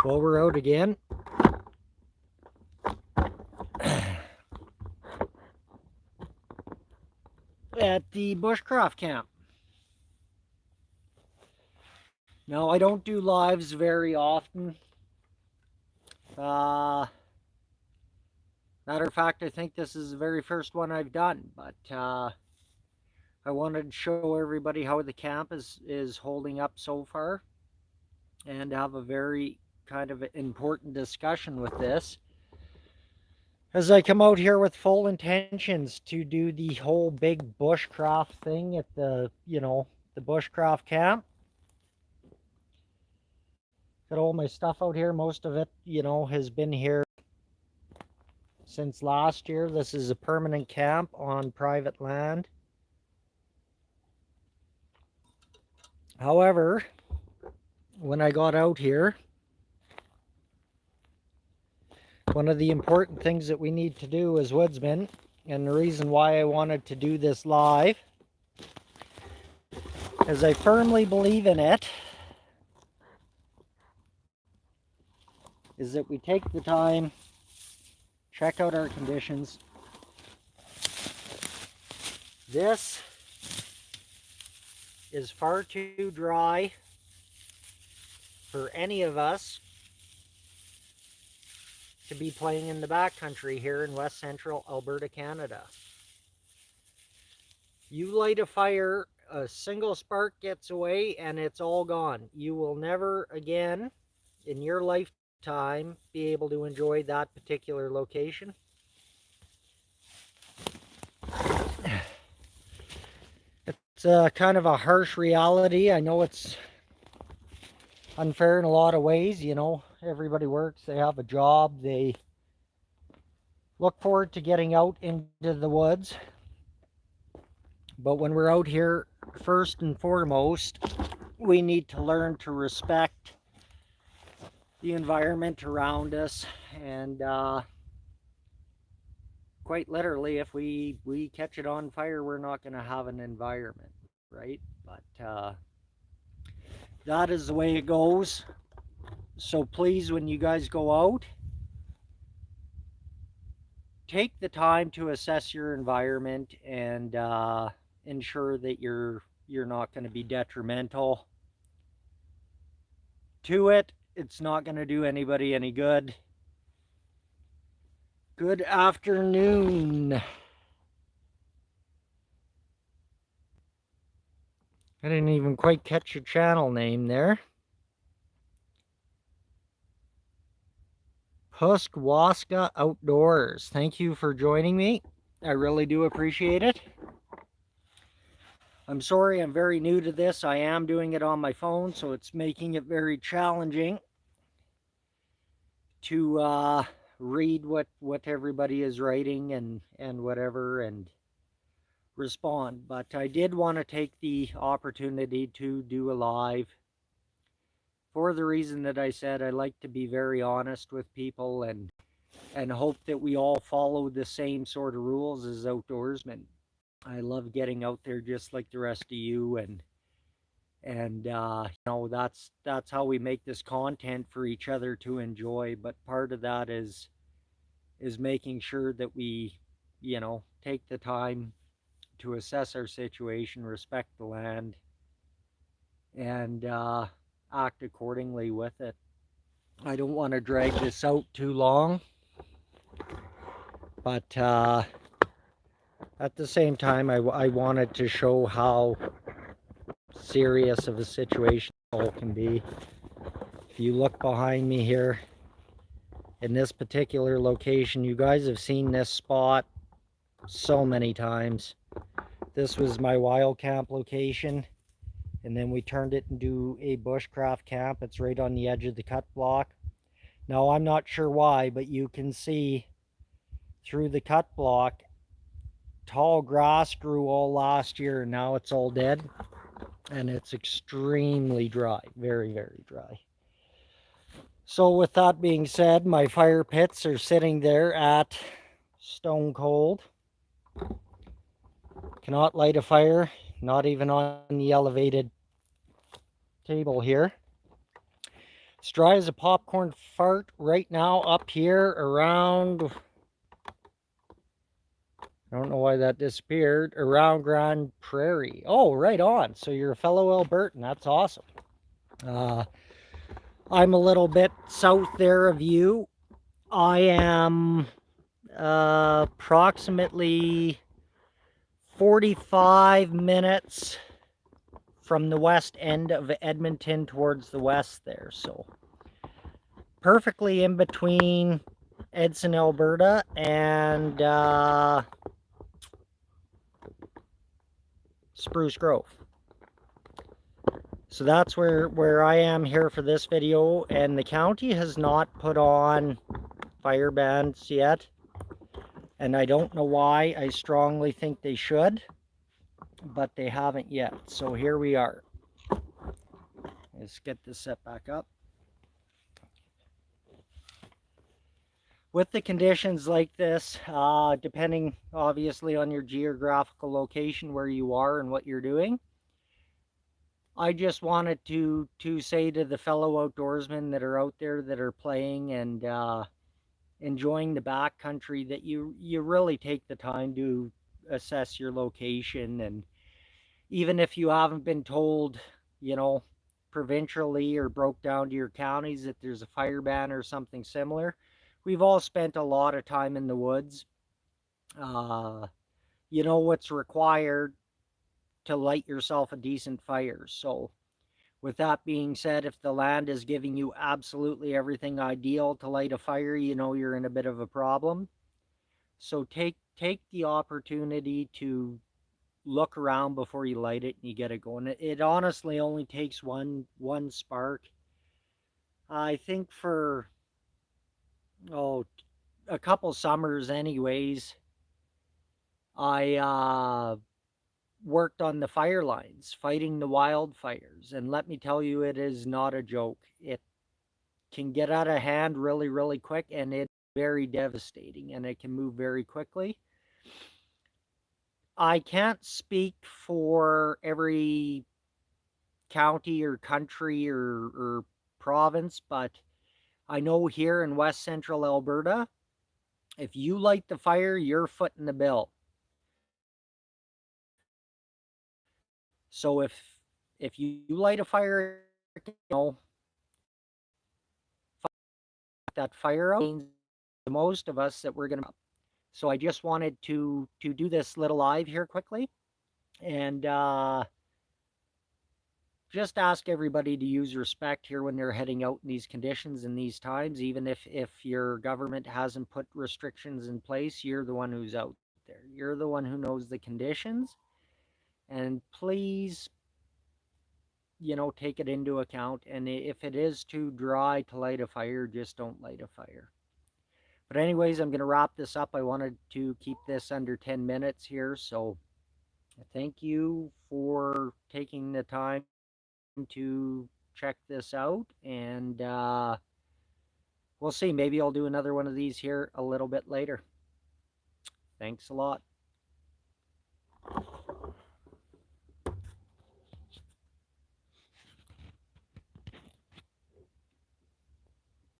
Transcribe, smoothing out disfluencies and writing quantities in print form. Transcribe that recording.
Well, we're out again. At the Bushcraft Camp. Now, I don't do lives very often. Matter of fact, I think this is the very first one I've done, but I wanted to show everybody how the camp is holding up so far and have a very kind of important discussion with this. As I come out here with full intentions to do the whole big bushcraft thing at the Bushcraft Camp. Got all my stuff out here. Most of it, has been here since last year. This is a permanent camp on private land. However, when I got out here, one of the important things that we need to do as woodsmen, and the reason why I wanted to do this live, is I firmly believe in it, is that we take the time, check out our conditions. This is far too dry for any of us to be playing in the backcountry here in West Central Alberta, Canada. You light a fire, a single spark gets away, and it's all gone. You will never again in your lifetime be able to enjoy that particular location. It's kind of a harsh reality. I know it's unfair in a lot of ways. Everybody works, they have a job, they look forward to getting out into the woods. But when we're out here, first and foremost, we need to learn to respect the environment around us. And quite literally, if we catch it on fire, we're not going to have an environment, right? But that is the way it goes. So please, when you guys go out, take the time to assess your environment and ensure that you're not going to be detrimental to it. It's not going to do anybody any good. Good afternoon. I didn't even quite catch your channel name there. Puskwaska Outdoors. Thank you for joining me. I really do appreciate it. I'm sorry, I'm very new to this. I am doing it on my phone, so it's making it very challenging to read what everybody is writing and whatever and respond. But I did want to take the opportunity to do a live for the reason that I said I like to be very honest with people and hope that we all follow the same sort of rules as outdoorsmen. I love getting out there just like the rest of you, and that's how we make this content for each other to enjoy. But part of that is making sure that we take the time to assess our situation, respect the land, and act accordingly with it. I don't want to drag this out too long, but at the same time, I wanted to show how serious of a situation it all can be. If you look behind me here, in this particular location, you guys have seen this spot so many times. This was my wild camp location, and then we turned it into a bushcraft camp. It's right on the edge of the cut block. Now, I'm not sure why, but you can see through the cut block, tall grass grew all last year, and now it's all dead, and it's extremely dry, very, very dry. So with that being said, my fire pits are sitting there at stone cold. Cannot light a fire, not even on the elevated table here. It's dry as a popcorn fart right now up here around, I don't know why that disappeared, around Grand Prairie. Oh, right on. So you're a fellow Albertan. That's awesome. I'm a little bit south there of you. I am approximately 45 minutes from the west end of Edmonton towards the west there. So perfectly in between Edson, Alberta and Spruce Grove. So that's where I am here for this video, and the county has not put on fire bans yet, and I don't know why. I strongly think they should, but they haven't yet. So here we are. Let's get this set back up. With the conditions like this, depending obviously on your geographical location, where you are and what you're doing, I just wanted to say to the fellow outdoorsmen that are out there that are playing and enjoying the backcountry that you really take the time to assess your location. And even if you haven't been told, you know, provincially or broke down to your counties that there's a fire ban or something similar, we've all spent a lot of time in the woods. You know what's required to light yourself a decent fire. So with that being said, if the land is giving you absolutely everything ideal to light a fire, you know you're in a bit of a problem. So take the opportunity to look around before you light it and you get it going. It honestly only takes one spark. I think for a couple summers anyways, I worked on the fire lines, fighting the wildfires. And let me tell you, it is not a joke. It can get out of hand really, really quick, and it's very devastating, and it can move very quickly. I can't speak for every county or country or province, but I know here in West Central Alberta, if you light the fire, you're footing the bill. So if you light a fire, you know, that fire out, the most of us that we're going to. So I just wanted to do this little live here quickly, and just ask everybody to use respect here when they're heading out in these conditions in these times. Even if your government hasn't put restrictions in place, you're the one who's out there. You're the one who knows the conditions, and please, you know, take it into account. And if it is too dry to light a fire, just don't light a fire. But anyways, I'm going to wrap this up. I wanted to keep this under 10 minutes here. So thank you for taking the time to check this out. And we'll see. Maybe I'll do another one of these here a little bit later. Thanks a lot.